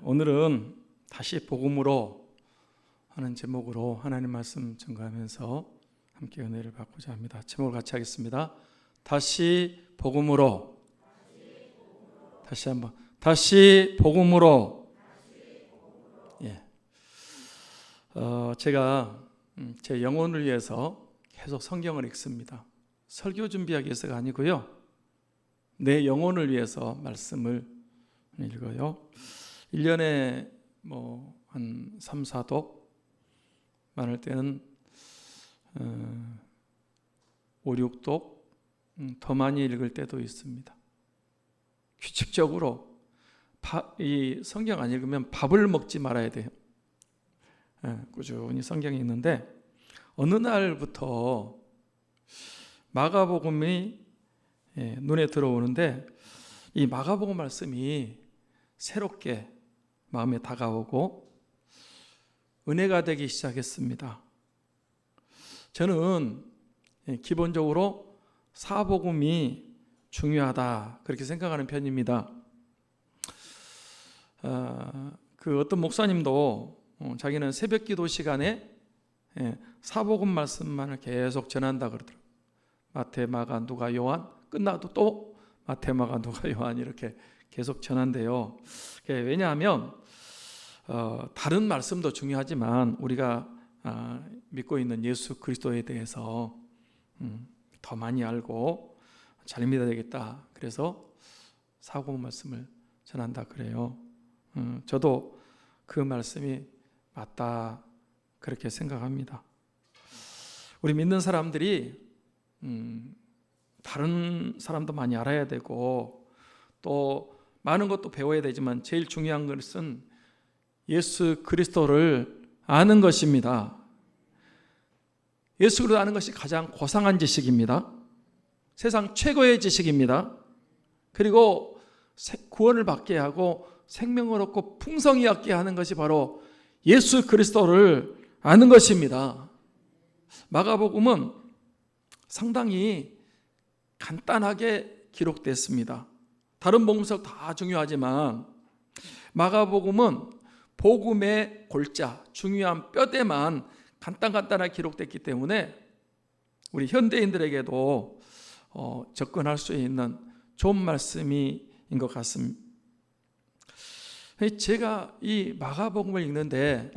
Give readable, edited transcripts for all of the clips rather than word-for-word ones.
오늘은 다시 복음으로 하는 제목으로 하나님 말씀 전가하면서 함께 은혜를 받고자 합니다. 제목을 같이 하겠습니다. 다시 복음으로. 다시 한번. 다시 복음으로. 예. 제가 제 영혼을 위해서 계속 성경을 읽습니다. 설교 준비하기 위해서가 아니고요. 내 영혼을 위해서 말씀을 읽어요. 1년에 한 3, 4독, 많을 때는 5, 6독 더 많이 읽을 때도 있습니다. 규칙적으로 이 성경 안 읽으면 밥을 먹지 말아야 돼요. 꾸준히 성경이 있는데 어느 날부터 마가복음이 눈에 들어오는데 이 마가복음 말씀이 새롭게 마음에 다가오고 은혜가 되기 시작했습니다. 저는 기본적으로 사복음이 중요하다 그렇게 생각하는 편입니다. 그 어떤 목사님도 자기는 새벽기도 시간에 사복음 말씀만을 계속 전한다 그러더라고요. 마태, 마가, 누가, 요한 끝나도 또 마태, 마가, 누가, 요한 이렇게 계속 전한대요. 왜냐하면 다른 말씀도 중요하지만 우리가 믿고 있는 예수 그리스도에 대해서 더 많이 알고 잘 믿어야 되겠다. 그래서 사복음 말씀을 전한다 그래요. 저도 그 말씀이 맞다 그렇게 생각합니다. 우리 믿는 사람들이 다른 사람도 많이 알아야 되고 또 많은 것도 배워야 되지만 제일 중요한 것은 예수 그리스도를 아는 것입니다. 예수 그리스도를 아는 것이 가장 고상한 지식입니다. 세상 최고의 지식입니다. 그리고 구원을 받게 하고 생명을 얻고 풍성히 얻게 하는 것이 바로 예수 그리스도를 아는 것입니다. 마가복음은 상당히 간단하게 기록됐습니다. 다른 복음서 다 중요하지만 마가복음은 복음의 골자, 중요한 뼈대만 간단하게 기록됐기 때문에 우리 현대인들에게도 접근할 수 있는 좋은 말씀인 것 같습니다. 제가 이 마가복음을 읽는데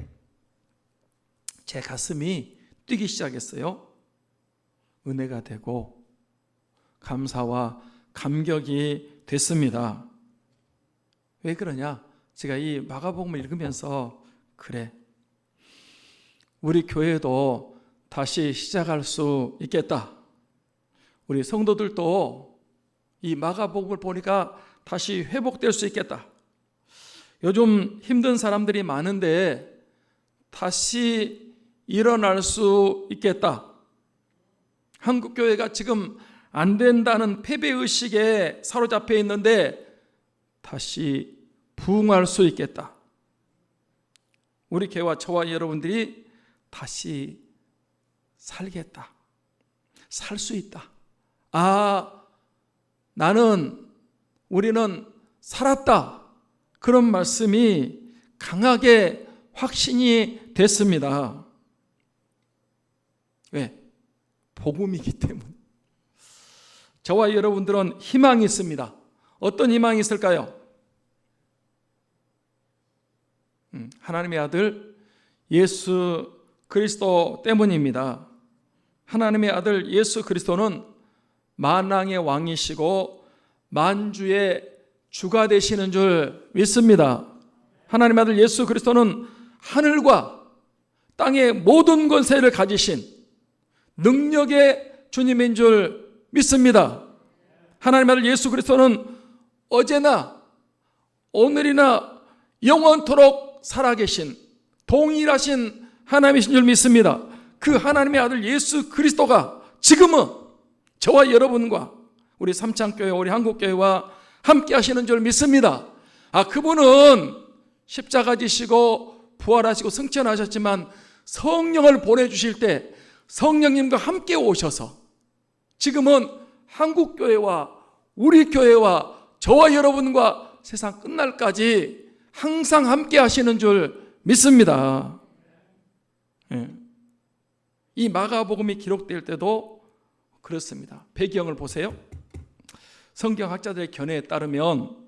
제 가슴이 뛰기 시작했어요. 은혜가 되고 감사와 감격이 됐습니다. 왜 그러냐? 제가 이 마가복음을 읽으면서 그래, 우리 교회도 다시 시작할 수 있겠다. 우리 성도들도 이 마가복음을 보니까 다시 회복될 수 있겠다. 요즘 힘든 사람들이 많은데 다시 일어날 수 있겠다. 한국교회가 지금 안 된다는 패배의식에 사로잡혀 있는데 다시 부흥할 수 있겠다. 우리 교회와 저와 여러분들이 다시 살겠다. 살 수 있다. 우리는 살았다. 그런 말씀이 강하게 확신이 됐습니다. 왜? 복음이기 때문에. 저와 여러분들은 희망이 있습니다. 어떤 희망이 있을까요? 하나님의 아들 예수 그리스도 때문입니다. 하나님의 아들 예수 그리스도는 만왕의 왕이시고 만주의 주가 되시는 줄 믿습니다. 하나님의 아들 예수 그리스도는 하늘과 땅의 모든 권세를 가지신 능력의 주님인 줄 믿습니다. 하나님의 아들 예수 그리스도는 어제나 오늘이나 영원토록 살아계신 동일하신 하나님이신 줄 믿습니다. 그 하나님의 아들 예수 그리스도가 지금은 저와 여러분과 우리 삼창교회, 우리 한국교회와 함께 하시는 줄 믿습니다. 그분은 십자가 지시고 부활하시고 승천하셨지만 성령을 보내주실 때 성령님과 함께 오셔서 지금은 한국교회와 우리 교회와 저와 여러분과 세상 끝날까지 항상 함께 하시는 줄 믿습니다. 이 마가복음이 기록될 때도 그렇습니다. 배경을 보세요. 성경학자들의 견해에 따르면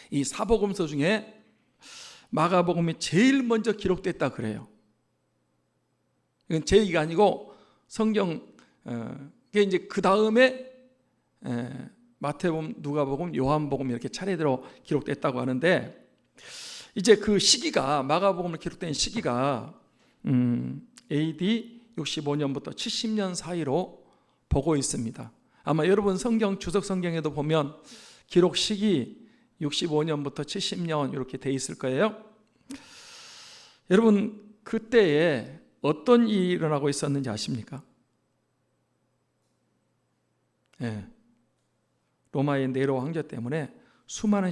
이 사복음서 중에 마가복음이 제일 먼저 기록됐다 그래요. 이건 제 얘기가 아니고 성경 이제 그 다음에 마태복음, 누가복음, 요한복음 이렇게 차례대로 기록됐다고 하는데, 이제 그 시기가, 마가복음을 기록된 시기가 AD 65년부터 70년 사이로 보고 있습니다. 아마 여러분 성경, 주석 성경에도 보면 기록 시기 65년부터 70년 이렇게 돼 있을 거예요. 여러분 그때에 어떤 일이 일어나고 있었는지 아십니까? 로마의 네로 황제 때문에 수많은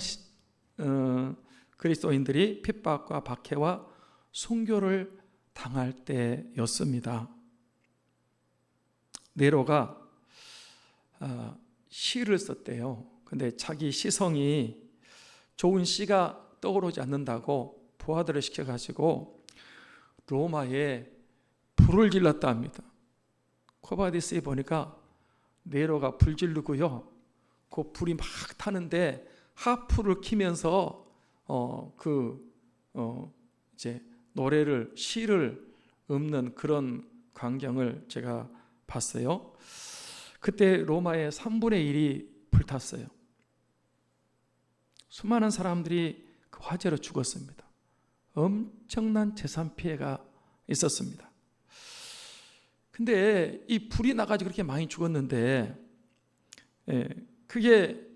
그리스도인들이 핍박과 박해와 순교를 당할 때였습니다. 네로가 시를 썼대요. 근데 자기 시성이 좋은 시가 떠오르지 않는다고 부하들을 시켜가지고 로마에 불을 질렀다 합니다. 코바디스에 보니까 네로가 불 지르고요, 그 불이 막 타는데 하프를 키면서 이제 노래를, 시를 읊는 그런 광경을 제가 봤어요. 그때 로마의 3분의 1이 불탔어요. 수많은 사람들이 그 화재로 죽었습니다. 엄청난 재산 피해가 있었습니다. 근데 이 불이 나가지고 그렇게 많이 죽었는데, 그게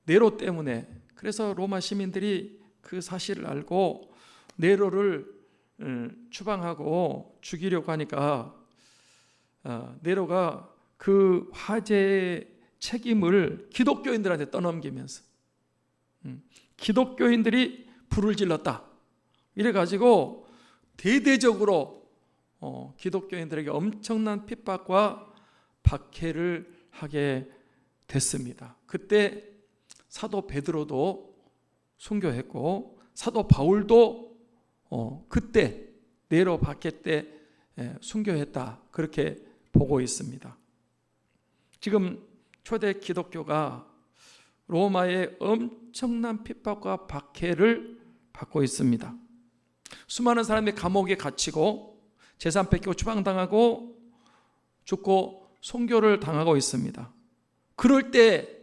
네로 때문에, 그래서 로마 시민들이 그 사실을 알고 네로를 추방하고 죽이려고 하니까 네로가 그 화재의 책임을 기독교인들한테 떠넘기면서 기독교인들이 불을 질렀다 이래가지고 대대적으로 기독교인들에게 엄청난 핍박과 박해를 하게 됐습니다. 그때 사도 베드로도 순교했고 사도 바울도 그때 네로 박해 때 순교했다, 그렇게 보고 있습니다. 지금 초대 기독교가 로마의 엄청난 핍박과 박해를 받고 있습니다. 수많은 사람이 감옥에 갇히고 재산 뺏기고 추방당하고 죽고 순교를 당하고 있습니다. 그럴 때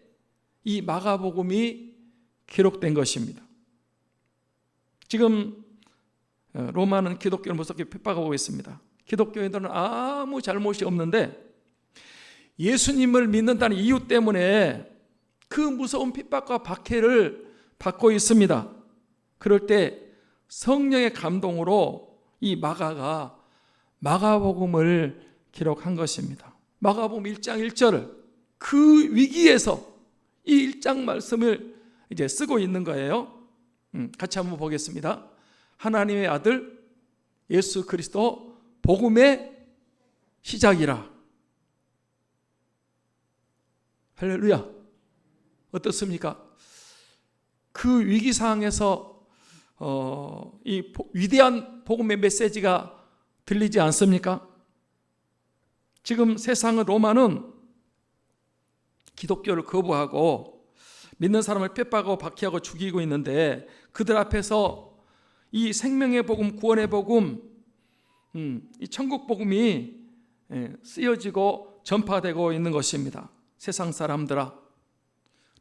이 마가복음이 기록된 것입니다. 지금 로마는 기독교를 무섭게 핍박하고 있습니다. 기독교인들은 아무 잘못이 없는데 예수님을 믿는다는 이유 때문에 그 무서운 핍박과 박해를 받고 있습니다. 그럴 때 성령의 감동으로 이 마가가 마가복음을 기록한 것입니다. 마가복음 1장 1절을 그 위기에서 이 1장 말씀을 이제 쓰고 있는 거예요. 같이 한번 보겠습니다. 하나님의 아들 예수 그리스도 복음의 시작이라. 할렐루야. 어떻습니까? 그 위기 상황에서 이 위대한 복음의 메시지가 들리지 않습니까? 지금 세상은, 로마는 기독교를 거부하고 믿는 사람을 핍박하고 박해하고 죽이고 있는데 그들 앞에서 이 생명의 복음, 구원의 복음, 이 천국 복음이 쓰여지고 전파되고 있는 것입니다. 세상 사람들아,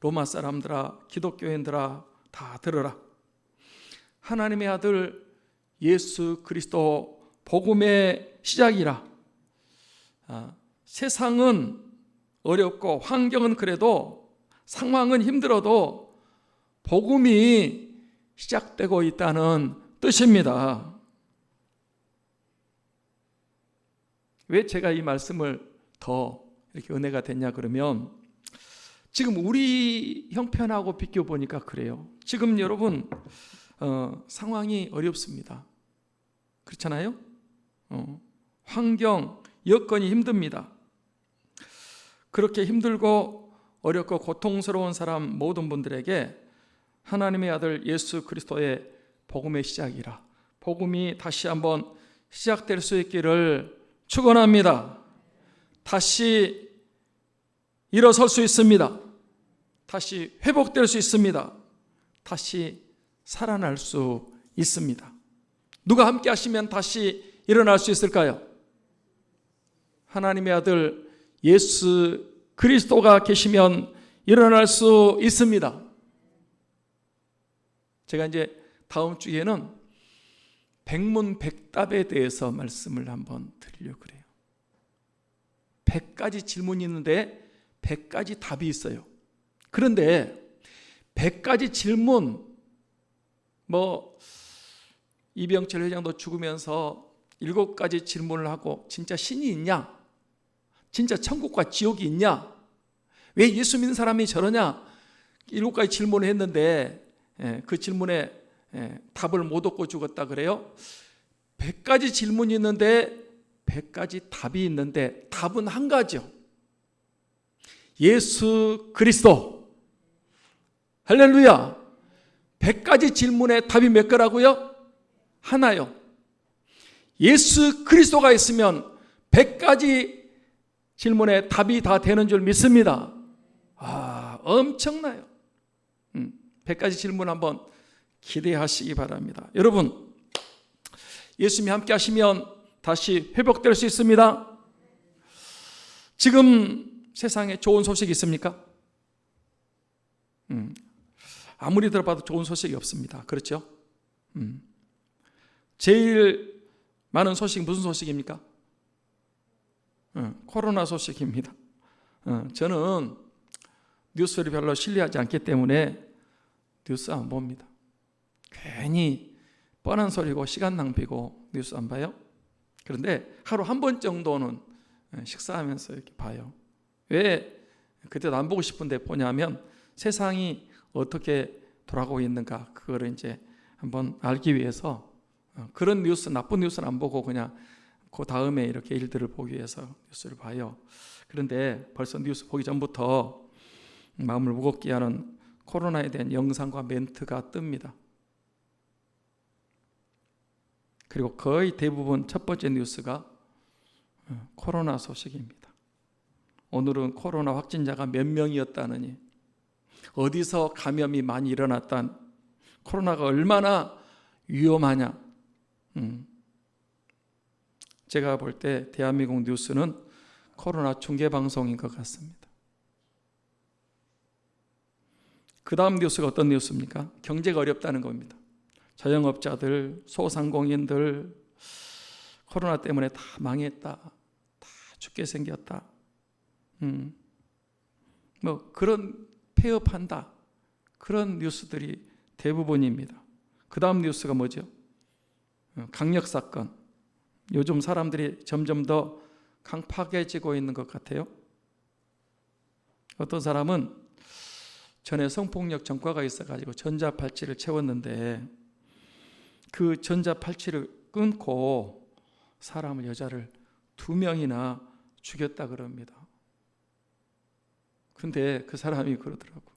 로마 사람들아, 기독교인들아, 다 들으라. 하나님의 아들 예수 그리스도 복음의 시작이라. 세상은 어렵고 환경은 그래도, 상황은 힘들어도 복음이 시작되고 있다는 뜻입니다. 왜 제가 이 말씀을 더 이렇게 은혜가 됐냐 그러면, 지금 우리 형편하고 비교보니까 그래요. 지금 여러분 상황이 어렵습니다. 그렇잖아요? 환경, 여건이 힘듭니다. 그렇게 힘들고 어렵고 고통스러운 사람 모든 분들에게 하나님의 아들 예수 그리스도의 복음의 시작이라 복음이 다시 한번 시작될 수 있기를 축원합니다. 다시 일어설 수 있습니다. 다시 회복될 수 있습니다. 다시 살아날 수 있습니다. 누가 함께 하시면 다시 일어날 수 있을까요? 하나님의 아들 예수 그리스도가 계시면 일어날 수 있습니다. 제가 이제 다음 주에는 백문백답에 대해서 말씀을 한번 드리려고 그래요. 100가지 질문이 있는데 100가지 답이 있어요. 그런데 100가지 질문, 이병철 회장도 죽으면서 7가지 질문을 하고 진짜 신이 있냐? 진짜 천국과 지옥이 있냐? 왜 예수 믿는 사람이 저러냐? 7가지 질문을 했는데 그 질문에 답을 못 얻고 죽었다 그래요. 100가지 질문이 있는데 100가지 답이 있는데 답은 한 가지요. 예수 그리스도. 할렐루야. 100가지 질문에 답이 몇 개라고요? 하나요. 예수 그리스도가 있으면 100가지 질문에 답이 다 되는 줄 믿습니다. 엄청나요. 100가지 질문 한번 기대하시기 바랍니다. 여러분, 예수님이 함께 하시면 다시 회복될 수 있습니다. 지금 세상에 좋은 소식이 있습니까? 아무리 들어봐도 좋은 소식이 없습니다. 그렇죠? 제일 많은 소식이 무슨 소식입니까? 코로나 소식입니다. 저는 뉴스를 별로 신뢰하지 않기 때문에 뉴스 안 봅니다. 괜히 뻔한 소리고 시간 낭비고 뉴스 안 봐요. 그런데 하루 한 번 정도는 식사하면서 이렇게 봐요. 왜 그때도 안 보고 싶은데 보냐면 세상이 어떻게 돌아가고 있는가 그거를 이제 한번 알기 위해서 그런 뉴스, 나쁜 뉴스는 안 보고 그냥 그 다음에 이렇게 일들을 보기 위해서 뉴스를 봐요. 그런데 벌써 뉴스 보기 전부터 마음을 무겁게 하는 코로나에 대한 영상과 멘트가 뜹니다. 그리고 거의 대부분 첫 번째 뉴스가 코로나 소식입니다. 오늘은 코로나 확진자가 몇 명이었다느니, 어디서 감염이 많이 일어났단, 코로나가 얼마나 위험하냐. 제가 볼 때 대한민국 뉴스는 코로나 중계방송인 것 같습니다. 그 다음 뉴스가 어떤 뉴스입니까? 경제가 어렵다는 겁니다. 자영업자들, 소상공인들 코로나 때문에 다 망했다, 다 죽게 생겼다, 그런 폐업한다, 그런 뉴스들이 대부분입니다. 그 다음 뉴스가 뭐죠? 강력사건. 요즘 사람들이 점점 더 강팍해지고 있는 것 같아요. 어떤 사람은 전에 성폭력 전과가 있어가지고 전자팔찌를 채웠는데 그 전자팔찌를 끊고 사람을, 여자를 2명이나 죽였다 그럽니다. 근데 그 사람이 그러더라고.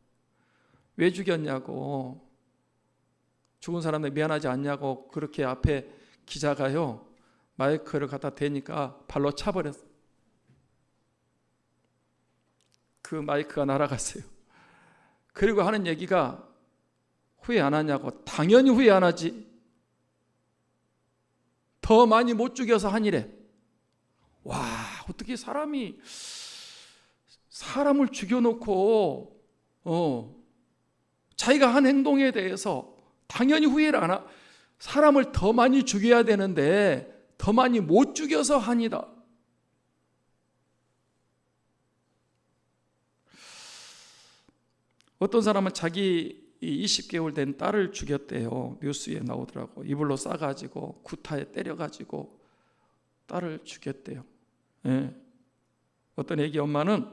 왜 죽였냐고, 죽은 사람들 미안하지 않냐고 그렇게 앞에 기자가요 마이크를 갖다 대니까 발로 차버렸어. 그 마이크가 날아갔어요. 그리고 하는 얘기가 후회 안 하냐고. 당연히 후회 안 하지. 더 많이 못 죽여서 하니래. 와, 어떻게 사람이 사람을 죽여놓고 자기가 한 행동에 대해서 당연히 후회를 안 하고, 사람을 더 많이 죽여야 되는데 더 많이 못 죽여서 하니다. 어떤 사람은 자기 20개월 된 딸을 죽였대요. 뉴스에 나오더라고. 이불로 싸가지고 구타에 때려가지고 딸을 죽였대요. 예. 어떤 애기 엄마는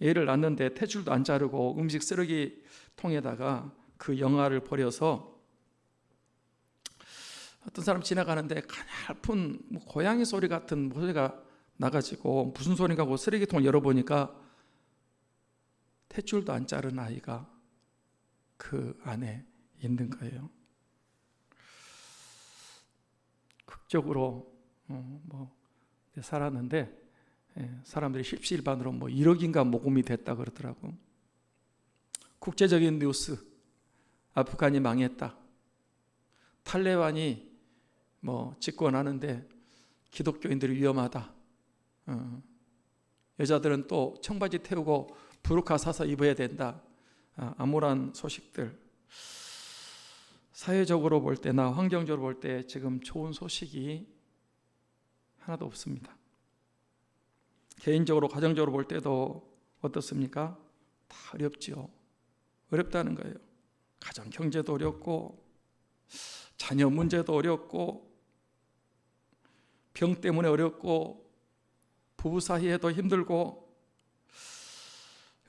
애를 낳는데 탯줄도 안 자르고 음식 쓰레기통에다가 그 영아를 버려서, 어떤 사람 지나가는데 가냘픈 고양이 소리 같은 소리가 나가지고 무슨 소리인가 하고 쓰레기통을 열어보니까 탯줄도 안 자른 아이가 그 안에 있는 거예요. 극적으로 살았는데 사람들이 십시일반으로 1억인가 모금이 됐다 그러더라고. 국제적인 뉴스, 아프간이 망했다, 탈레반이 집권하는데 기독교인들이 위험하다, 여자들은 또 청바지 태우고 부르카 사서 입어야 된다, 암울한 소식들. 사회적으로 볼 때나 환경적으로 볼 때 지금 좋은 소식이 하나도 없습니다. 개인적으로 가정적으로 볼 때도 어떻습니까? 다 어렵지요. 어렵다는 거예요. 가정 경제도 어렵고, 자녀 문제도 어렵고, 병 때문에 어렵고, 부부 사이에도 힘들고.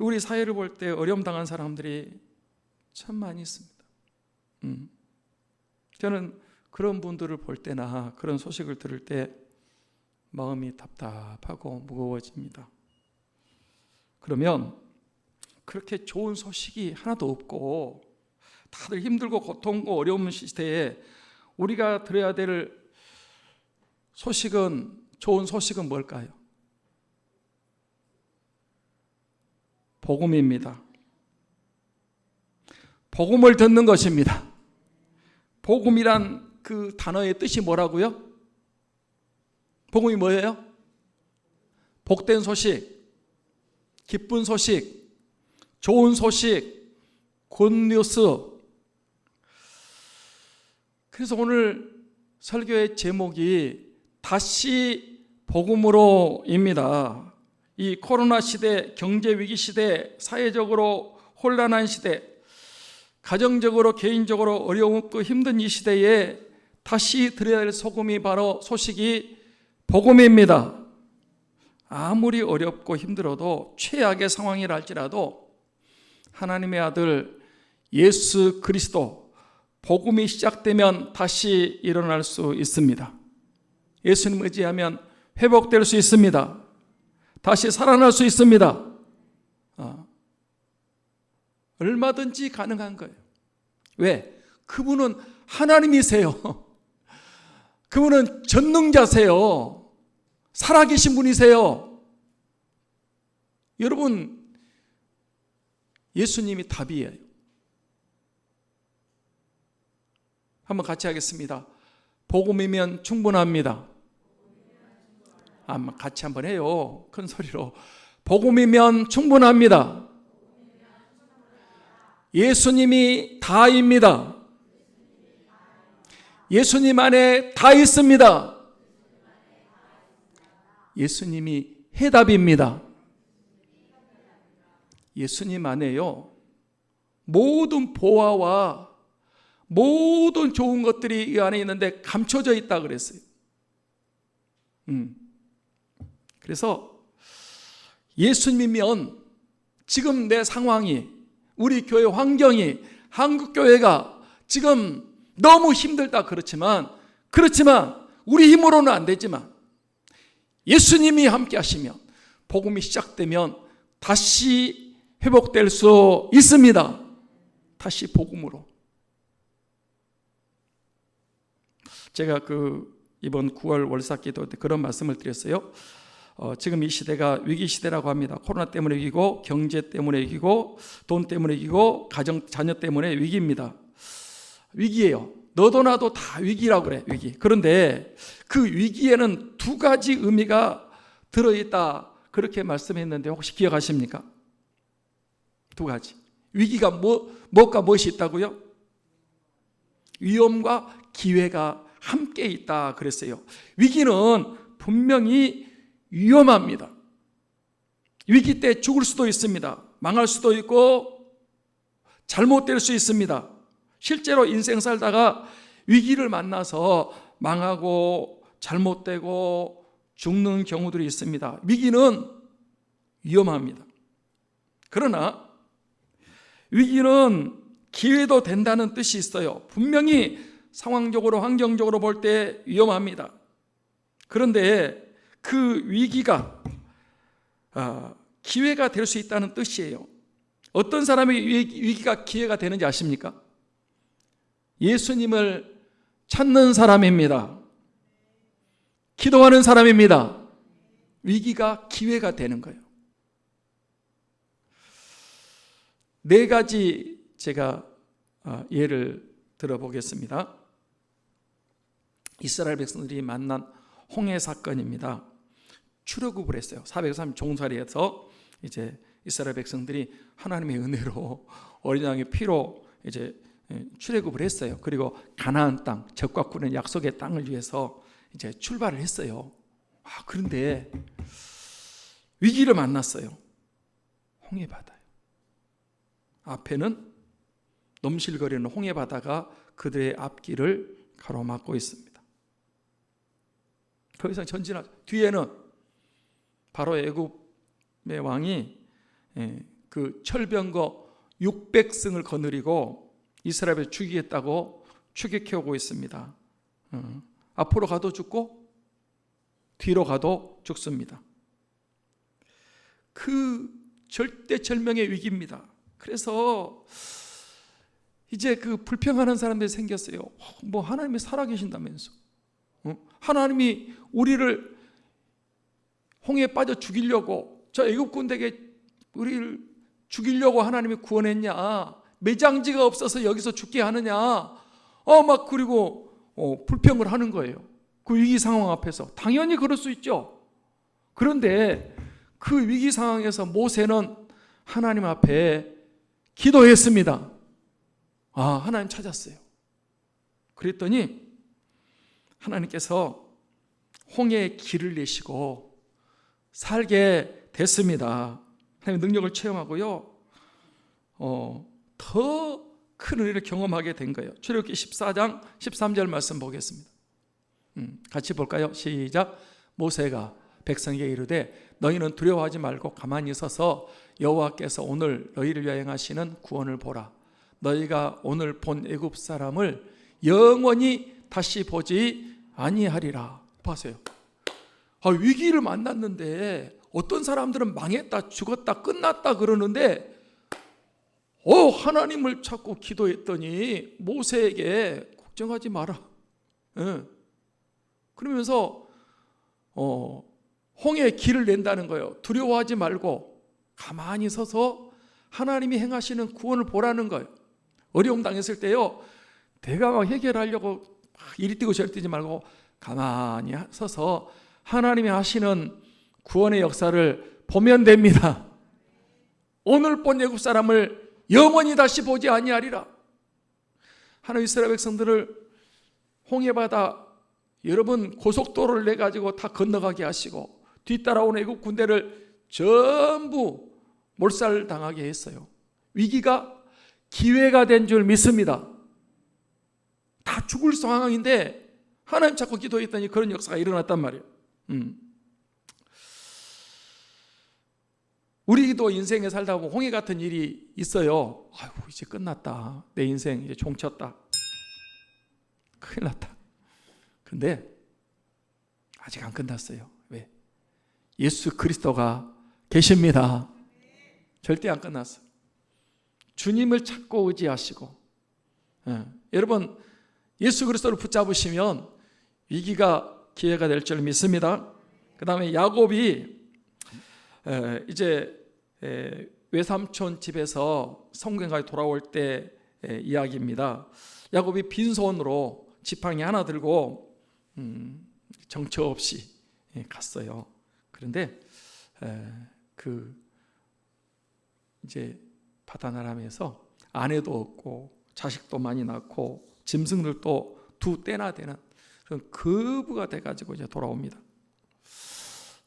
우리 사회를 볼 때 어려움 당한 사람들이 참 많이 있습니다. 저는 그런 분들을 볼 때나 그런 소식을 들을 때 마음이 답답하고 무거워집니다. 그러면 그렇게 좋은 소식이 하나도 없고 다들 힘들고 고통고 어려운 시대에 우리가 들어야 될 소식은, 좋은 소식은 뭘까요? 복음입니다. 복음을 듣는 것입니다. 복음이란 그 단어의 뜻이 뭐라고요? 복음이 뭐예요? 복된 소식, 기쁜 소식, 좋은 소식, 굿뉴스. 그래서 오늘 설교의 제목이 다시 복음으로입니다. 이 코로나 시대, 경제 위기 시대, 사회적으로 혼란한 시대, 가정적으로 개인적으로 어려웠고 힘든 이 시대에 다시 들어야 할 소금이 바로 소식이 복음입니다. 아무리 어렵고 힘들어도 최악의 상황이라 할지라도 하나님의 아들 예수 그리스도 복음이 시작되면 다시 일어날 수 있습니다. 예수님 의지하면 회복될 수 있습니다. 다시 살아날 수 있습니다. 얼마든지 가능한 거예요. 왜? 그분은 하나님이세요. 그분은 전능자세요. 살아계신 분이세요. 여러분, 예수님이 답이에요. 한번 같이 하겠습니다. 복음이면 충분합니다. 같이 한번 해요. 큰 소리로. 복음이면 충분합니다. 예수님이 다입니다. 예수님 안에 다 있습니다. 예수님이 해답입니다. 예수님 안에요, 모든 보화와 모든 좋은 것들이 이 안에 있는데 감춰져 있다 그랬어요. 그래서 예수님이면 지금 내 상황이, 우리 교회 환경이, 한국교회가 지금 너무 힘들다 그렇지만 우리 힘으로는 안 되지만 예수님이 함께 하시면, 복음이 시작되면 다시 회복될 수 있습니다. 다시 복음으로. 제가 이번 9월 월사기도 때 그런 말씀을 드렸어요. 지금 이 시대가 위기 시대라고 합니다. 코로나 때문에 위기고, 경제 때문에 위기고, 돈 때문에 위기고, 가정 자녀 때문에 위기입니다. 위기예요. 너도 나도 다 위기라고 그래, 위기. 그런데 그 위기에는 두 가지 의미가 들어있다, 그렇게 말씀했는데 혹시 기억하십니까? 두 가지. 위기가 무엇과 무엇이 있다고요? 위험과 기회가 함께 있다 그랬어요. 위기는 분명히 위험합니다. 위기 때 죽을 수도 있습니다. 망할 수도 있고 잘못될 수 있습니다. 실제로 인생 살다가 위기를 만나서 망하고 잘못되고 죽는 경우들이 있습니다. 위기는 위험합니다. 그러나 위기는 기회도 된다는 뜻이 있어요. 분명히 상황적으로 환경적으로 볼 때 위험합니다. 그런데 그 위기가 기회가 될 수 있다는 뜻이에요. 어떤 사람의 위기가 기회가 되는지 아십니까? 예수님을 찾는 사람입니다. 기도하는 사람입니다. 위기가 기회가 되는 거예요. 4가지 제가 예를 들어보겠습니다. 이스라엘 백성들이 만난 홍해 사건입니다. 출애굽을 했어요. 430 종살이에서 이제 이스라엘 백성들이 하나님의 은혜로 어린 양의 피로 이제 출애굽을 했어요. 그리고 가나안 땅, 적과 꾸는 약속의 땅을 위해서 이제 출발을 했어요. 그런데 위기를 만났어요. 홍해 바다요. 앞에는 넘실거리는 홍해 바다가 그들의 앞길을 가로막고 있습니다. 더 이상 전진하죠. 뒤에는 바로 애굽의 왕이 그 철병거 600승을 거느리고 이스라엘을 죽이겠다고 추격해 오고 있습니다. 앞으로 가도 죽고 뒤로 가도 죽습니다. 그 절대절명의 위기입니다. 그래서 이제 그 불평하는 사람들이 생겼어요. 뭐 하나님이 살아계신다면서, 하나님이 우리를 홍해에 빠져 죽이려고, 저 애굽 군대에게 우리를 죽이려고 하나님이 구원했냐? 매장지가 없어서 여기서 죽게 하느냐? 막 그리고 불평을 하는 거예요. 그 위기 상황 앞에서. 당연히 그럴 수 있죠. 그런데 그 위기 상황에서 모세는 하나님 앞에 기도했습니다. 하나님 찾았어요. 그랬더니 하나님께서 홍해에 길을 내시고 살게 됐습니다. 하나님의 능력을 체험하고요, 더 큰 은혜를 경험하게 된 거예요. 출애굽기 14장 13절 말씀 보겠습니다. 같이 볼까요? 시작. 모세가 백성에게 이르되 너희는 두려워하지 말고 가만히 서서 여호와께서 오늘 너희를 위하여 행하시는 구원을 보라. 너희가 오늘 본 애굽 사람을 영원히 다시 보지 아니하리라. 보세요. 위기를 만났는데 어떤 사람들은 망했다, 죽었다, 끝났다 그러는데 하나님을 찾고 기도했더니 모세에게 걱정하지 마라. 그러면서 홍해에 길을 낸다는 거예요. 두려워하지 말고 가만히 서서 하나님이 행하시는 구원을 보라는 거예요. 어려움 당했을 때요, 내가 막 해결하려고 이리 뛰고 저리 뛰지 말고 가만히 서서 하나님이 하시는 구원의 역사를 보면 됩니다. 오늘 본 애굽 사람을 영원히 다시 보지 아니하리라. 하나님 이스라엘 백성들을 홍해바다 여러분 고속도로를 내 가지고 다 건너가게 하시고 뒤따라오는 애굽 군대를 전부 몰살당하게 했어요. 위기가 기회가 된 줄 믿습니다. 다 죽을 상황인데 하나님 찾고 기도했더니 그런 역사가 일어났단 말이에요. 우리도 인생에 살다 보면 홍해 같은 일이 있어요. 이제 끝났다. 내 인생 이제 종쳤다. 큰일 났다. 근데 아직 안 끝났어요. 왜? 예수 그리스도가 계십니다. 절대 안 끝났어. 주님을 찾고 의지하시고, 여러분 예수 그리스도를 붙잡으시면 위기가 기회가 될 줄 믿습니다. 그 다음에 야곱이 이제 외삼촌 집에서 성경까지 돌아올 때 이야기입니다. 야곱이 빈손으로 지팡이 하나 들고 정처 없이 갔어요. 그런데 이제 바다나람에서 아내도 없고 자식도 많이 낳고 짐승들도 2떼나 되는 그런 거부가 돼가지고 이제 돌아옵니다.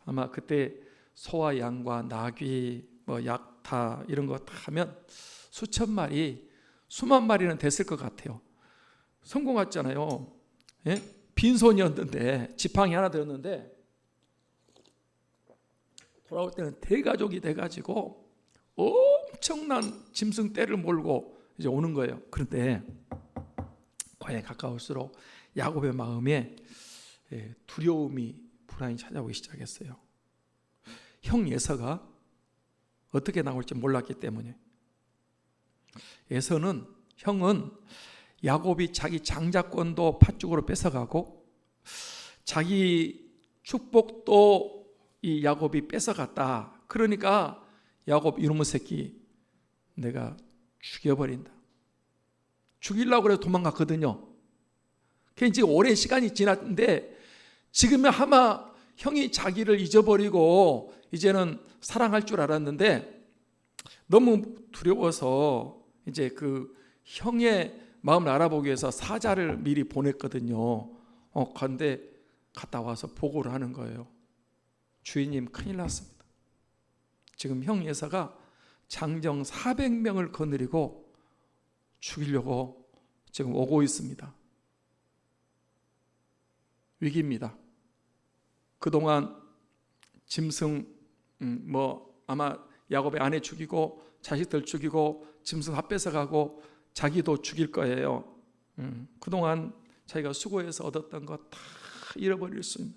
아마 그때 소와 양과 나귀, 약타 이런 거 다 하면 수천 마리, 수만 마리는 됐을 것 같아요. 성공했잖아요. 빈손이었는데 지팡이 하나 들었는데 돌아올 때는 대가족이 돼가지고 엄청난 짐승 떼를 몰고 이제 오는 거예요. 그런데 거에 가까울수록 야곱의 마음에 두려움이, 불안이 찾아오기 시작했어요. 형 예서가 어떻게 나올지 몰랐기 때문에 에서는, 형은 야곱이 자기 장자권도 팥죽으로 뺏어가고 자기 축복도 이 야곱이 뺏어갔다. 그러니까 야곱 이놈의 새끼 내가 죽여버린다. 죽이려고 해서 도망갔거든요. 그게 이제 오랜 시간이 지났는데 지금은 아마 형이 자기를 잊어버리고 이제는 사랑할 줄 알았는데 너무 두려워서 이제 그 형의 마음을 알아보기 위해서 사자를 미리 보냈거든요. 그런데 갔다 와서 보고를 하는 거예요. 주인님 큰일 났습니다. 지금 형 예사가 장정 400명을 거느리고 죽이려고 지금 오고 있습니다. 위기입니다. 그동안 짐승 아마 야곱의 아내 죽이고 자식들 죽이고 짐승 다 뺏어가고 자기도 죽일 거예요. 그동안 자기가 수고해서 얻었던 거 다 잃어버릴 수 있는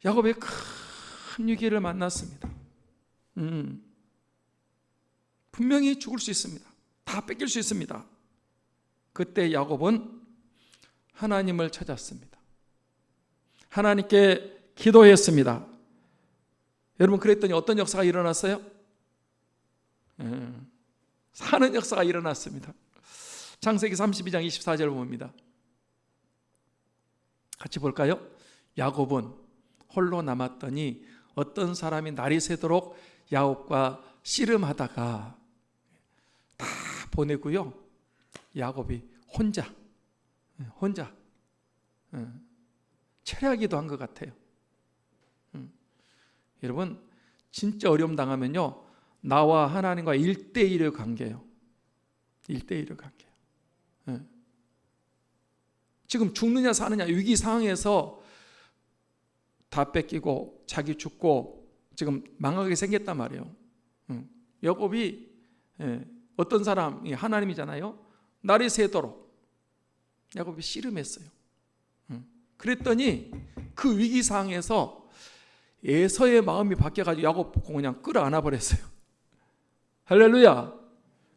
야곱의 큰 위기를 만났습니다. 분명히 죽을 수 있습니다. 다 뺏길 수 있습니다. 그때 야곱은 하나님을 찾았습니다. 하나님께 기도했습니다. 여러분, 그랬더니 어떤 역사가 일어났어요? 사는 역사가 일어났습니다. 창세기 32장 24절 봅니다. 같이 볼까요? 야곱은 홀로 남았더니 어떤 사람이 날이 새도록 야곱과 씨름하다가 다 보내고요. 야곱이 혼자 철야기도 한 것 같아요. 여러분, 진짜 어려움 당하면요, 나와 하나님과 1대1의 관계예요. 1대1의 관계예요. 지금 죽느냐 사느냐 위기 상황에서 다 뺏기고 자기 죽고 지금 망하게 생겼단 말이에요. 야곱이 어떤 사람이 하나님이잖아요. 날이 새도록 야곱이 씨름했어요. 그랬더니 그 위기 상황에서 에서의 마음이 바뀌어가지고 야곱 보고 그냥 끌어안아 버렸어요. 할렐루야.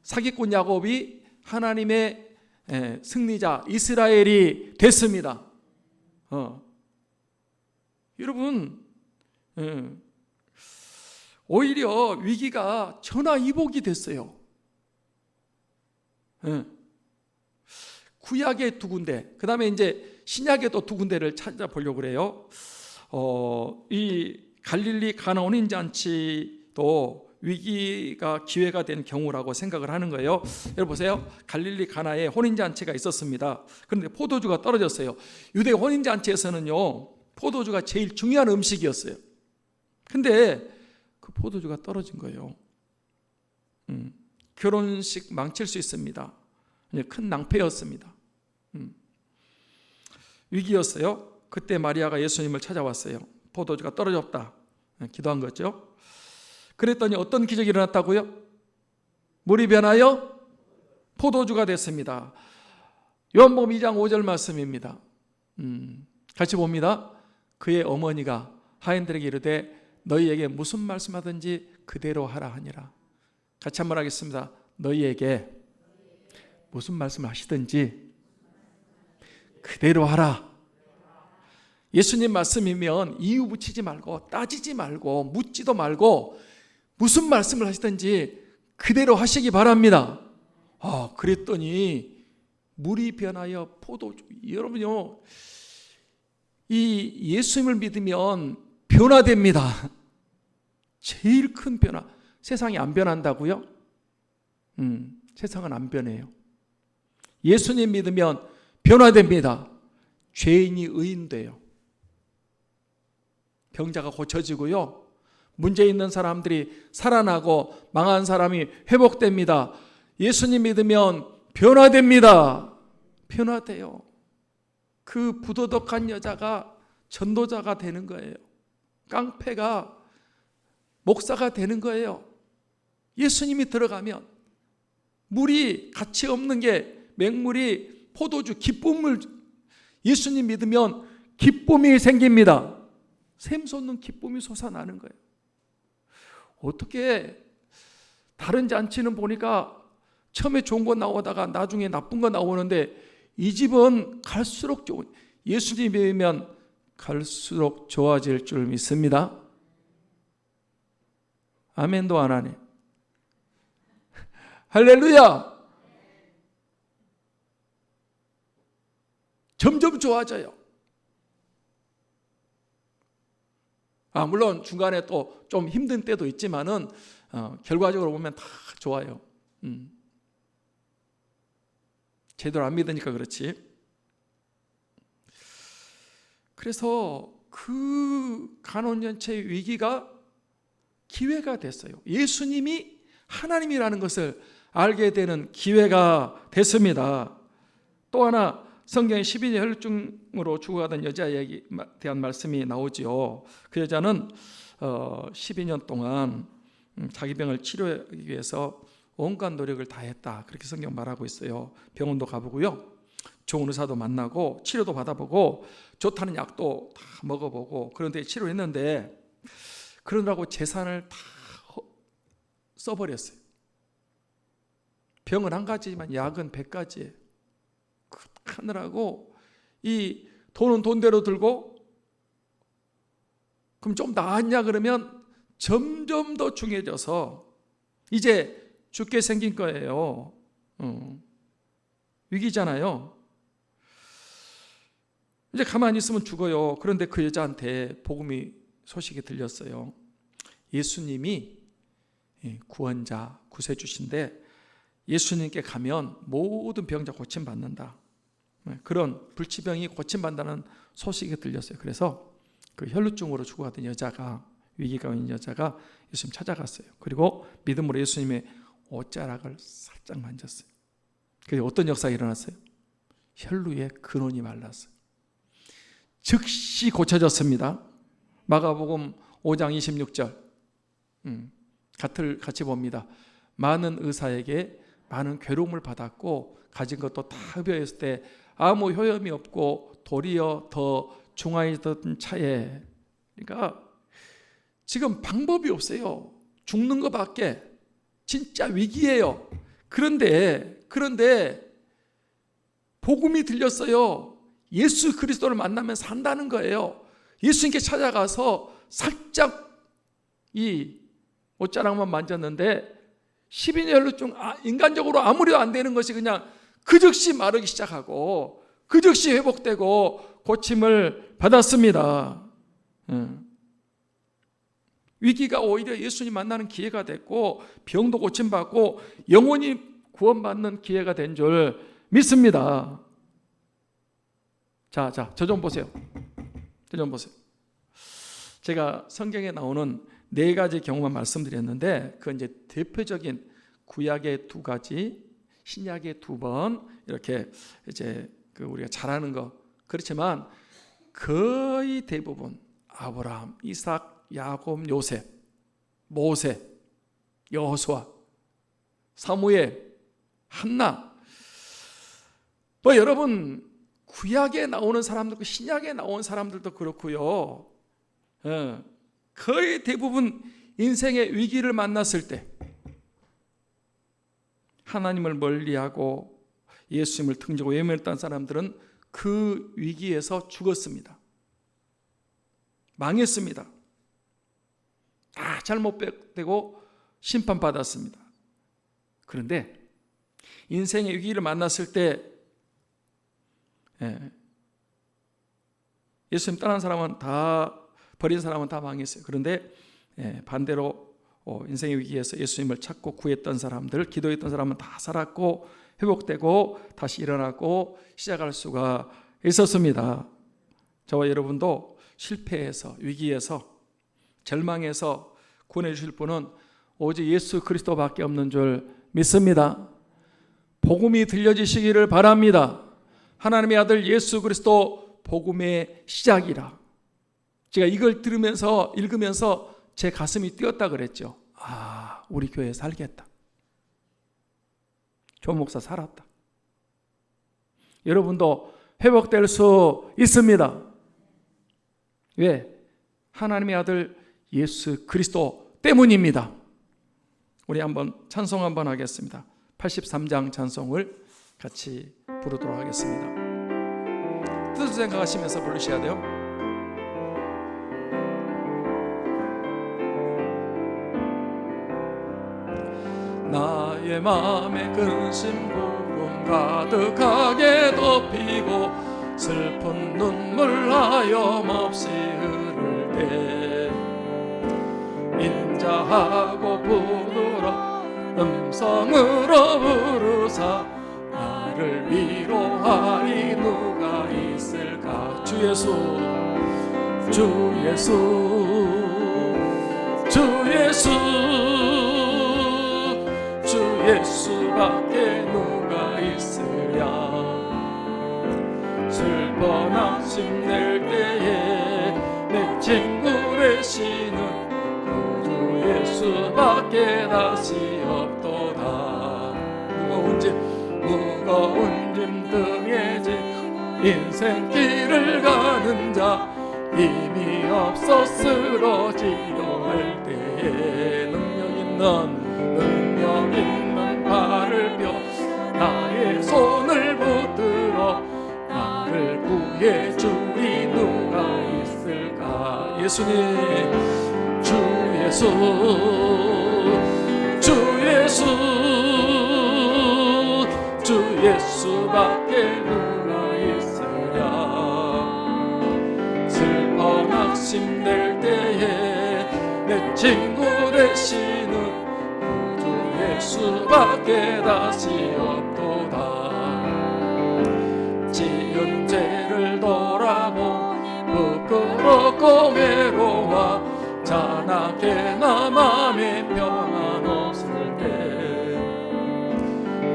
사기꾼 야곱이 하나님의 승리자 이스라엘이 됐습니다. 여러분, 오히려 위기가 전화위복이 됐어요. 구약의 두 군데, 그 다음에 이제 신약의 또 두 군데를 찾아보려고 그래요. 이 갈릴리 가나 혼인잔치도 위기가 기회가 된 경우라고 생각을 하는 거예요. 여러분 보세요. 갈릴리 가나에 혼인잔치가 있었습니다. 그런데 포도주가 떨어졌어요. 유대 혼인잔치에서는요, 포도주가 제일 중요한 음식이었어요. 근데 그 포도주가 떨어진 거예요. 결혼식 망칠 수 있습니다. 큰 낭패였습니다. 위기였어요. 그때 마리아가 예수님을 찾아왔어요. 포도주가 떨어졌다. 기도한 거죠. 그랬더니 어떤 기적이 일어났다고요? 물이 변하여 포도주가 됐습니다. 요한복음 2장 5절 말씀입니다. 같이 봅니다. 그의 어머니가 하인들에게 이르되 너희에게 무슨 말씀하든지 그대로 하라 하니라. 같이 한번 하겠습니다. 너희에게 무슨 말씀을 하시든지 그대로 하라. 예수님 말씀이면 이유 붙이지 말고 따지지 말고 묻지도 말고 무슨 말씀을 하시든지 그대로 하시기 바랍니다. 그랬더니 물이 변하여 포도주. 여러분요, 이 예수님을 믿으면 변화됩니다. 제일 큰 변화. 세상이 안 변한다고요? 세상은 안 변해요. 예수님 믿으면 변화됩니다. 죄인이 의인돼요. 병자가 고쳐지고요. 문제 있는 사람들이 살아나고 망한 사람이 회복됩니다. 예수님 믿으면 변화됩니다. 변화돼요. 그 부도덕한 여자가 전도자가 되는 거예요. 깡패가 목사가 되는 거예요. 예수님이 들어가면 물이 가치 없는 게 맹물이 포도주 기쁨을 예수님 믿으면 기쁨이 생깁니다. 샘솟는 기쁨이 솟아나는 거예요. 어떻게 다른 잔치는 보니까 처음에 좋은 거 나오다가 나중에 나쁜 거 나오는데 이 집은 갈수록 좋은, 예수님 믿으면 갈수록 좋아질 줄 믿습니다. 아멘도 안 하네. 할렐루야. 점점 좋아져요. 물론 중간에 또 좀 힘든 때도 있지만은 결과적으로 보면 다 좋아요. 제대로 안 믿으니까 그렇지. 그래서 그 간혼연체의 위기가 기회가 됐어요. 예수님이 하나님이라는 것을 알게 되는 기회가 됐습니다. 또 하나 성경에 12년 혈루증으로 죽어가던 여자에 대한 말씀이 나오지요. 그 여자는 12년 동안 자기 병을 치료하기 위해서 온갖 노력을 다했다. 그렇게 성경 말하고 있어요. 병원도 가보고요. 좋은 의사도 만나고 치료도 받아보고 좋다는 약도 다 먹어보고 그런데 치료했는데 그러느라고 재산을 다 써버렸어요. 병은 한 가지지만 약은 100가지예요. 하느라고 이 돈은 돈대로 들고 그럼 좀 나았냐 그러면 점점 더 중해져서 이제 죽게 생긴 거예요. 위기잖아요. 이제 가만히 있으면 죽어요. 그런데 그 여자한테 소식이 들렸어요. 예수님이 구원자, 구세주신데 예수님께 가면 모든 병자 고침받는다. 그런 불치병이 고침받는다는 소식이 들렸어요. 그래서 그 혈루증으로 죽어가던 여자가, 위기가 있는 여자가 예수님 찾아갔어요. 그리고 믿음으로 예수님의 옷자락을 살짝 만졌어요. 그래서 어떤 역사가 일어났어요? 혈루의 근원이 말랐어요. 즉시 고쳐졌습니다. 마가복음 5장 26절 같이 봅니다. 많은 의사에게 많은 괴로움을 받았고 가진 것도 다 흡여했을 때 아무 효험이 없고 도리어 더 중하여졌던 차에, 그러니까 지금 방법이 없어요. 죽는 것밖에. 진짜 위기예요. 그런데 복음이 들렸어요. 예수 그리스도를 만나면 산다는 거예요. 예수님께 찾아가서 살짝 이 옷자락만 만졌는데 12년 혈루증, 인간적으로 아무리 안 되는 것이 그냥 그 즉시 마르기 시작하고 그 즉시 회복되고 고침을 받았습니다. 위기가 오히려 예수님 만나는 기회가 됐고 병도 고침받고 영혼이 구원받는 기회가 된 줄 믿습니다. 저 좀 보세요. 제가 성경에 나오는 4가지 경우만 말씀드렸는데 그건 이제 대표적인 구약의 2가지, 신약의 2번 이렇게 이제 우리가 잘 아는 거. 그렇지만 거의 대부분 아브라함, 이삭, 야곱, 요셉, 모세, 여호수아, 사무엘, 한나. 여러분 구약에 나오는 사람들도 신약에 나온 사람들도 그렇고요. 거의 대부분 인생의 위기를 만났을 때 하나님을 멀리하고 예수님을 등지고 외면했던 사람들은 그 위기에서 죽었습니다. 망했습니다. 다 잘못되고 심판받았습니다. 그런데 인생의 위기를 만났을 때 예수님 떠난 사람은 다, 버린 사람은 다 망했어요. 그런데 반대로 인생의 위기에서 예수님을 찾고 구했던 사람들, 기도했던 사람은 다 살았고 회복되고 다시 일어나고 시작할 수가 있었습니다. 저와 여러분도 실패해서, 위기에서, 절망해서 구원해 주실 분은 오직 예수 그리스도밖에 없는 줄 믿습니다. 복음이 들려지시기를 바랍니다. 하나님의 아들 예수 그리스도 복음의 시작이라. 제가 이걸 읽으면서 제 가슴이 뛰었다 그랬죠. 우리 교회 살겠다. 조 목사 살았다. 여러분도 회복될 수 있습니다. 왜? 하나님의 아들 예수 그리스도 때문입니다. 우리 한번 찬송 한번 하겠습니다. 83장 찬송을 같이 부르도록 하겠습니다. 뜻을 생각하시면서 부르셔야 돼요. 나의 맘에 근심 구름 가득하게 덮이고 슬픈 눈물 하염없이 흐를 때 인자하고 부드러운 음성으로 부르사 나를 위로하리 누가 있을까. 주 예수, 주 예수, 주 예수, 주 예수밖에 누가 있으랴. 슬퍼 낙심될 때에 내 친구 되시는 주 예수밖에 다시 없도다. 무거운 짐 등에 진 인생길을 가는 자 힘이 없어 쓰러지려 할 때에 능력 있는 발을 펴 나의 손을 붙들어 나를 구해주리 누가 있을까. 예수님, 주 예수, 주 예수, 주 예수밖에 누가 있으랴. 슬퍼 낙심될 때에 내 친구 되시는 주 예수밖에 다시 없도다. 지은 죄를 돌아보 부끄럽고 외로워 잔악해 나 맘에 평안 없을 때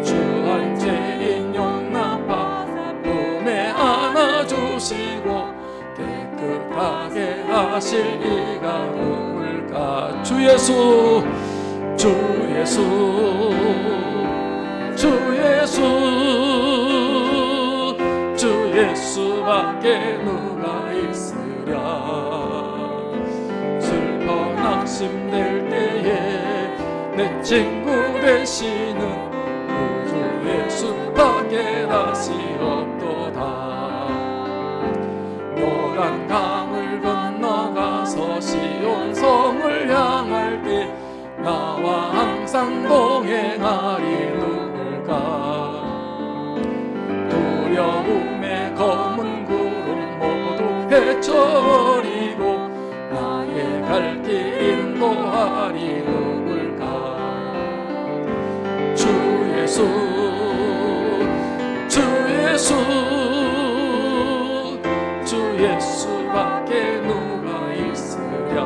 주한 죄인 용납하 품에 안아주시고 깨끗하게 하실 이가 누굴까. 주 예수, 주 예수, 주 예수, 주 예수밖에 누가 있으랴. 슬퍼 낙심될 때에 내 친구 되시는 주 예수밖에 다시 없도다. 요단 강을 건너가서 시온 성을 향할 때 나와 항상 동행하리 누굴까. 두려움에 검은 구름 모두 헤쳐버리고 나의 갈 길 인도하리 누굴까. 주 예수, 주 예수, 주 예수밖에 누가 있으랴.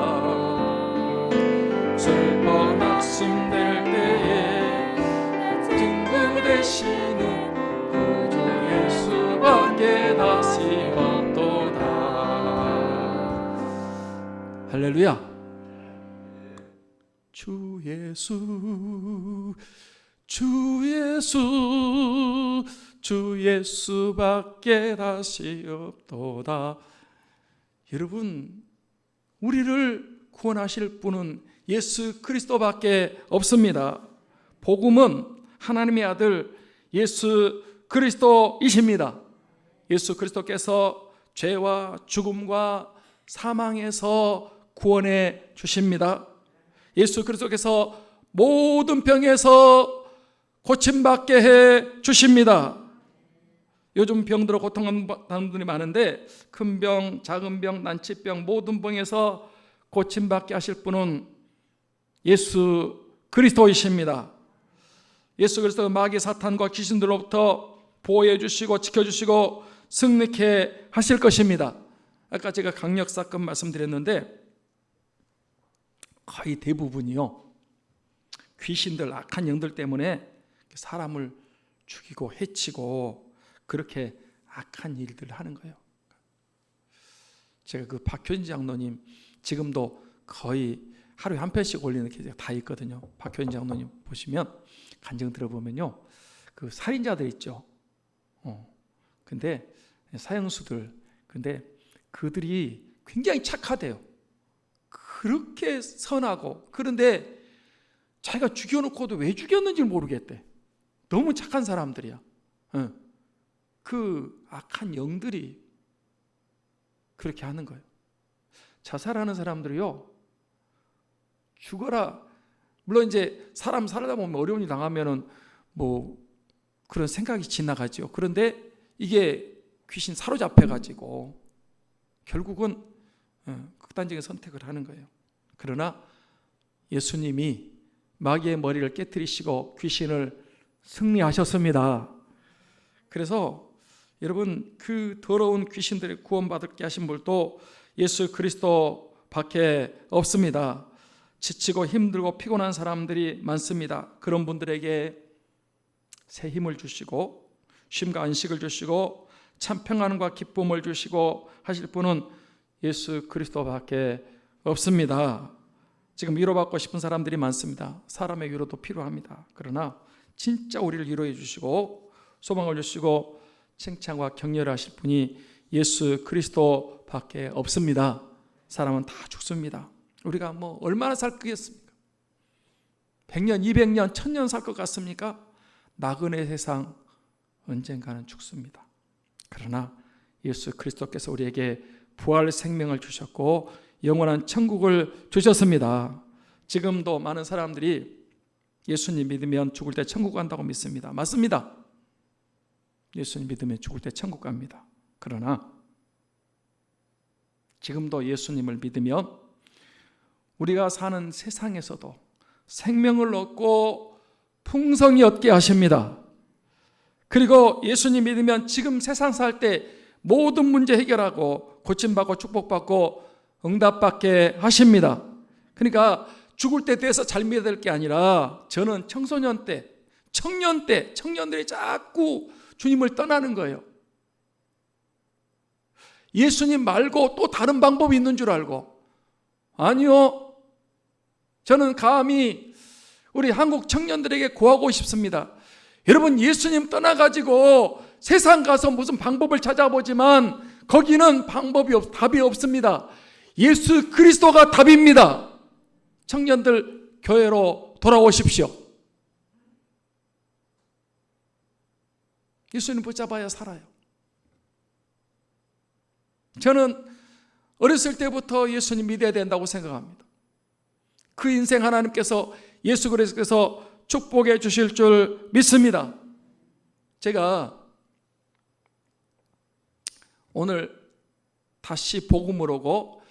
슬퍼 낙심될 때에 친구 되시는 주 예수밖에 다시 없도다. 할렐루야. 주 예수, 주 예수, 주 예수밖에 다시 없도다. 여러분, 우리를 구원하실 분은 예수 그리스도밖에 없습니다. 복음은 하나님의 아들 예수 그리스도이십니다. 예수 그리스도께서 죄와 죽음과 사망에서 구원해 주십니다. 예수 그리스도께서 모든 병에서 고침받게 해 주십니다. 요즘 병들어 고통하는 분들이 많은데 큰 병, 작은 병, 난치병 모든 병에서 고침받게 하실 분은 예수 그리스도이십니다. 예수 그리스도가 마귀 사탄과 귀신들로부터 보호해 주시고 지켜주시고 승리케 하실 것입니다. 아까 제가 강력 사건 말씀드렸는데 거의 대부분이요, 귀신들, 악한 영들 때문에 사람을 죽이고 해치고 그렇게 악한 일들을 하는 거예요. 제가 그 박효진 장로님 지금도 거의 하루에 한 편씩 올리는 게 다 있거든요. 박효진 장로님 보시면 간증 들어보면요, 그 살인자들 있죠. 근데 사형수들, 근데 그들이 굉장히 착하대요. 그렇게 선하고, 그런데 자기가 죽여놓고도 왜 죽였는지 모르겠대. 너무 착한 사람들이야. 그 악한 영들이 그렇게 하는 거예요. 자살하는 사람들이요, 죽어라. 물론 이제 사람 살다 보면 어려운 일 당하면은 뭐 그런 생각이 지나가죠. 그런데 이게 귀신 사로잡혀 가지고 결국은 극단적인 선택을 하는 거예요. 그러나 예수님이 마귀의 머리를 깨뜨리시고 귀신을 승리하셨습니다. 그래서 여러분, 그 더러운 귀신들을 구원받게 하신 분도 예수 그리스도밖에 없습니다. 지치고 힘들고 피곤한 사람들이 많습니다. 그런 분들에게 새 힘을 주시고 쉼과 안식을 주시고 참 평안과 기쁨을 주시고 하실 분은 예수 그리스도밖에 없습니다. 지금 위로받고 싶은 사람들이 많습니다. 사람의 위로도 필요합니다. 그러나 진짜 우리를 위로해 주시고 소망을 주시고 칭찬과 격려를 하실 분이 예수 그리스도밖에 없습니다. 사람은 다 죽습니다. 우리가 뭐 얼마나 살 거겠습니까? 100년, 200년, 1000년 살 것 같습니까? 나그네 세상 언젠가는 죽습니다. 그러나 예수 그리스도께서 우리에게 부활 생명을 주셨고 영원한 천국을 주셨습니다. 지금도 많은 사람들이 예수님 믿으면 죽을 때 천국 간다고 믿습니다. 맞습니다. 예수님 믿으면 죽을 때 천국 갑니다. 그러나 지금도 예수님을 믿으면 우리가 사는 세상에서도 생명을 얻고 풍성히 얻게 하십니다. 그리고 예수님 믿으면 지금 세상 살 때 모든 문제 해결하고 고침받고 축복받고 응답받게 하십니다. 그러니까 죽을 때 돼서 잘 믿어야 될 게 아니라 저는 청소년 때, 청년 때 청년들이 자꾸 주님을 떠나는 거예요. 예수님 말고 또 다른 방법이 있는 줄 알고. 아니요, 저는 감히 우리 한국 청년들에게 고하고 싶습니다. 여러분, 예수님 떠나가지고 세상 가서 무슨 방법을 찾아보지만 거기는 답이 없습니다. 예수 그리스도가 답입니다. 청년들 교회로 돌아오십시오. 예수님 붙잡아야 살아요. 저는 어렸을 때부터 예수님 믿어야 된다고 생각합니다. 그 인생 하나님께서 예수 그리스도께서 축복해 주실 줄 믿습니다. 제가 오늘 다시 복음을 오고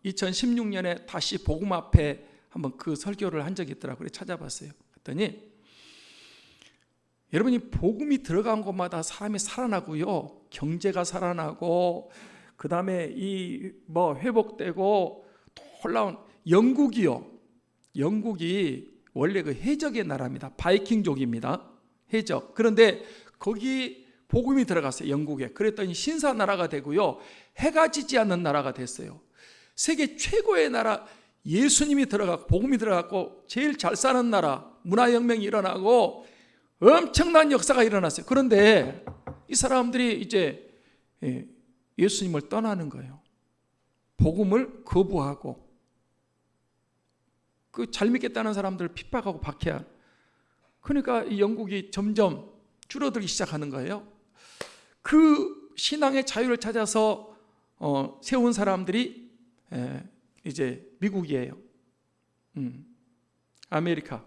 2016년에 다시 복음 앞에 한번 그 설교를 한 적이 있더라고요. 찾아봤어요. 그랬더니 여러분이 복음이 들어간 곳마다 사람이 살아나고요, 경제가 살아나고, 그 다음에 회복되고, 놀라운 영국이 원래 그 해적의 나라입니다. 바이킹족입니다. 해적. 그런데 거기 복음이 들어갔어요. 영국에. 그랬더니 신사 나라가 되고요, 해가 지지 않는 나라가 됐어요. 세계 최고의 나라, 예수님이 들어갔고 복음이 들어갔고 제일 잘 사는 나라, 문화혁명이 일어나고 엄청난 역사가 일어났어요. 그런데 이 사람들이 이제 예수님을 떠나는 거예요. 복음을 거부하고 그 잘 믿겠다는 사람들을 핍박하고 박해하는. 그러니까 이 영국이 점점 줄어들기 시작하는 거예요. 그 신앙의 자유를 찾아서 세운 사람들이 이제 미국이에요. 아메리카.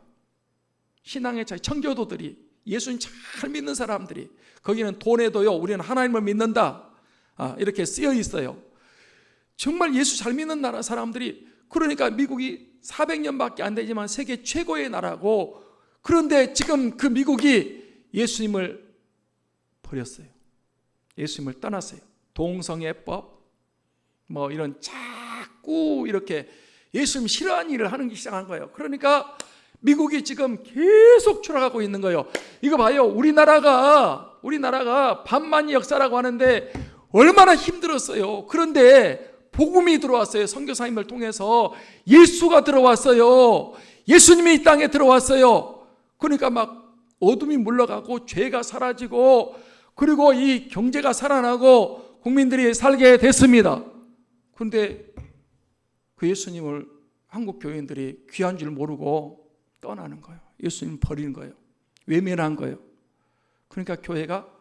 신앙의 자유, 청교도들이, 예수님 잘 믿는 사람들이, 거기는 돈에도요, 우리는 하나님을 믿는다, 이렇게 쓰여 있어요. 정말 예수 잘 믿는 나라 사람들이. 그러니까 미국이 400년밖에 안 되지만 세계 최고의 나라고. 그런데 지금 그 미국이 예수님을 버렸어요. 예수님을 떠났어요. 동성애법 이런 자꾸 이렇게 예수님 싫어하는 일을 하는 게 시작한 거예요. 그러니까 미국이 지금 계속 추락하고 있는 거예요. 이거 봐요. 우리나라가 반만이 역사라고 하는데 얼마나 힘들었어요. 그런데 복음이 들어왔어요. 선교사님을 통해서 예수가 들어왔어요. 예수님이 이 땅에 들어왔어요. 그러니까 막 어둠이 물러가고 죄가 사라지고, 그리고 이 경제가 살아나고 국민들이 살게 됐습니다. 그런데 그 예수님을 한국 교인들이 귀한 줄 모르고 떠나는 거예요. 예수님 버리는 거예요. 외면한 거예요. 그러니까 교회가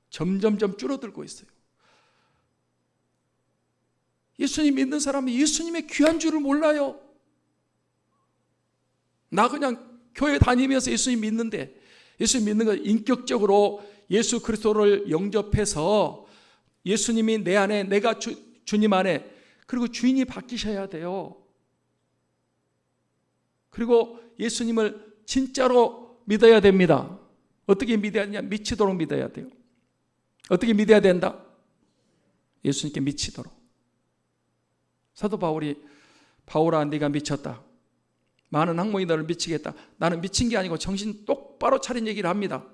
점점점 줄어들고 있어요. 예수님 믿는 사람이 예수님의 귀한 줄을 몰라요. 나 그냥 교회 다니면서 예수님 믿는데, 예수님 믿는 거 인격적으로 예수 그리스도를 영접해서 예수님이 내 안에, 내가 주님 안에, 그리고 주인이 바뀌셔야 돼요. 그리고 예수님을 진짜로 믿어야 됩니다. 어떻게 믿어야 되냐? 미치도록 믿어야 돼요. 어떻게 믿어야 된다? 예수님께 미치도록. 사도 바울이, 바울아 네가 미쳤다. 많은 학문이 너를 미치겠다. 나는 미친 게 아니고 정신 똑바로 차린 얘기를 합니다.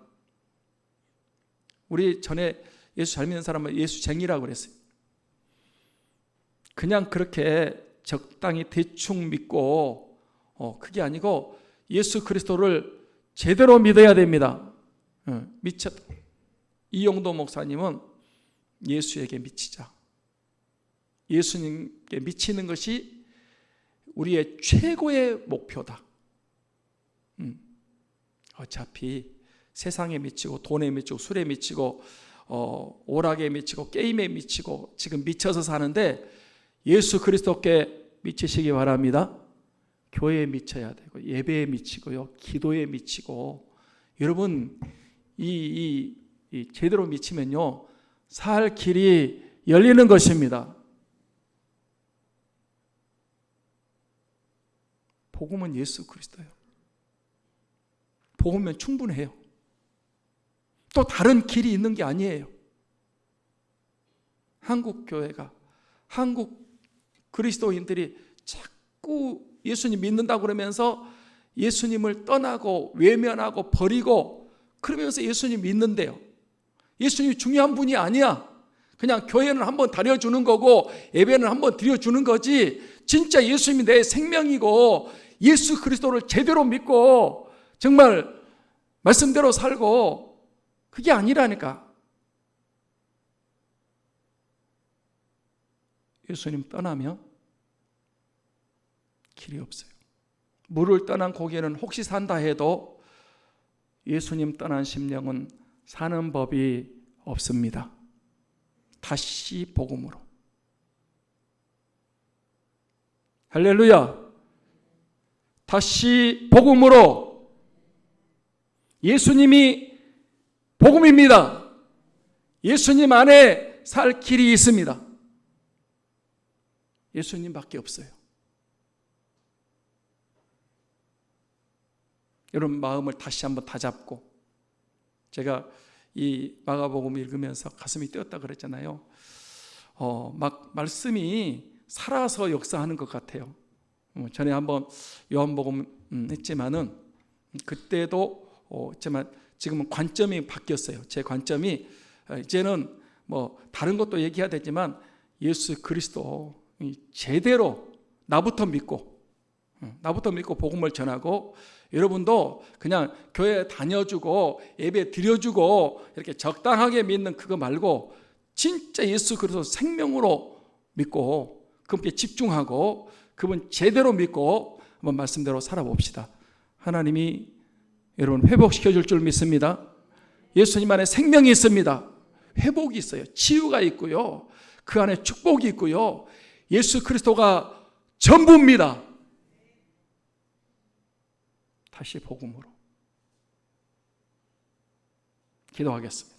우리 전에 예수 잘 믿는 사람은 예수쟁이라고 그랬어요. 그냥 그렇게 적당히 대충 믿고 그게 아니고 예수 그리스도를 제대로 믿어야 됩니다. 미쳤다. 이용도 목사님은 예수에게 미치자. 예수님께 미치는 것이 우리의 최고의 목표다. 어차피 세상에 미치고 돈에 미치고 술에 미치고 오락에 미치고 게임에 미치고 지금 미쳐서 사는데 예수 그리스도께 미치시기 바랍니다. 교회에 미쳐야 되고 예배에 미치고요, 기도에 미치고. 여러분 이 제대로 미치면요 살 길이 열리는 것입니다. 복음은 예수 그리스도예요. 복음은 충분해요. 또 다른 길이 있는 게 아니에요. 한국 교회가, 한국 그리스도인들이 자꾸 예수님 믿는다고 그러면서 예수님을 떠나고 외면하고 버리고 그러면서 예수님 믿는데요. 예수님이 중요한 분이 아니야. 그냥 교회는 한번 다녀주는 거고 예배는 한번 드려주는 거지, 진짜 예수님이 내 생명이고 예수 그리스도를 제대로 믿고 정말 말씀대로 살고 그게 아니라니까. 예수님 떠나면 길이 없어요. 물을 떠난 고기는 혹시 산다 해도 예수님 떠난 심령은 사는 법이 없습니다. 다시 복음으로. 할렐루야. 다시 복음으로. 예수님이 복음입니다. 예수님 안에 살 길이 있습니다. 예수님밖에 없어요. 여러분 마음을 다시 한번 다잡고, 제가 이 마가복음 읽으면서 가슴이 뛰었다 그랬잖아요. 막 말씀이 살아서 역사하는 것 같아요. 전에 한번 요한복음 했지만은 그때도 했지만 지금은 관점이 바뀌었어요. 제 관점이 이제는 뭐 다른 것도 얘기해야 되지만 예수 그리스도 제대로 나부터 믿고 복음을 전하고, 여러분도 그냥 교회 다녀주고 예배 드려주고 이렇게 적당하게 믿는 그거 말고 진짜 예수 그리스도 생명으로 믿고 그분께 집중하고 그분 제대로 믿고 한번 말씀대로 살아봅시다. 하나님이 여러분 회복시켜 줄 줄 믿습니다. 예수님 안에 생명이 있습니다. 회복이 있어요. 치유가 있고요. 그 안에 축복이 있고요. 예수 그리스도가 전부입니다. 다시 복음으로 기도하겠습니다.